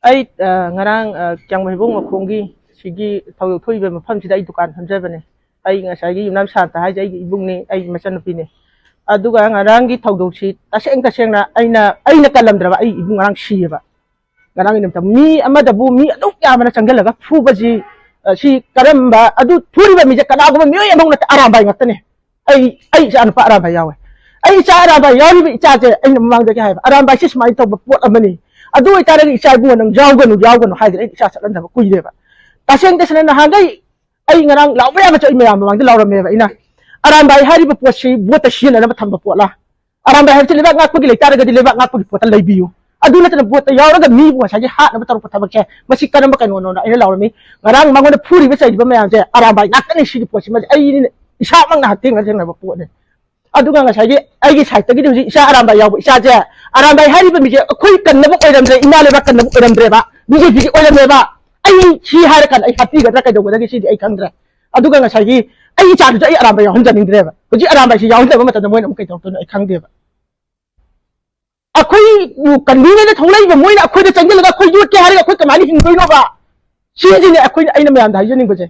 ai ngarang kyang mai bung makhongi sigi thau thoi be mafam sida ai dukan hamjabane ai ngasai gi yunam sa ta hai ai ibung ni ai masan pi ni aduga ngarang gi thau si taseng na aina kalamdra ai ibung ngarang si ba ngarang ni mi amada bu mi aduk ya mana changgalaga fu ba ji si karamba adu thuri ba mi je kana go mi among na aramba ngatane ai sa an pa aramba yawe ai sa aramba yawi bi cha je ai mamang de hai aramba sis mai to pot amani adu ai tarang isa bu nang jawganu hai de isa sa lan da ku je ba taseng desna na hangai ai ngarang law ba ma choi me am mamang de law me ba ina aramba hari ba pot si bu ta shi na ba tham ba pot la aramba hari le ba ngak pu gi le targa di le ba ngak pu gi pot lai biu adu na tan bu ta yaw ga mi bu sa je ha na ba tar pot ba ke masi karam ba kan no na ina law mi ngarang mangon de phuri ba sai ba me am je aramba ngak ta ni shi pot si ma ai ni isa mang na hating na jeng na ba pot ne aduga nga sai ai gi sai ta gi ji isa aramba yaw isa je aramba hari ba mi je khoi kan na ba oiram re ina le ba kan na ba oiram re ba mi je ji oiram re ba ai shi har kan ai hati ga ka jogo da gi si ai kan dra aduga nga sai gi ai cha ju ai aramba yaw han ja ning dre ba ji aramba si yaw da ba ma ta mo na mo kai to ai kan de ba akhoi kan ni ne thonglai ba moi na akhoi da changgel ga akhoi yut ke har ga akhoi kamani hing koi no ba si ji ne akhoi ai na ma am da ji ning ba je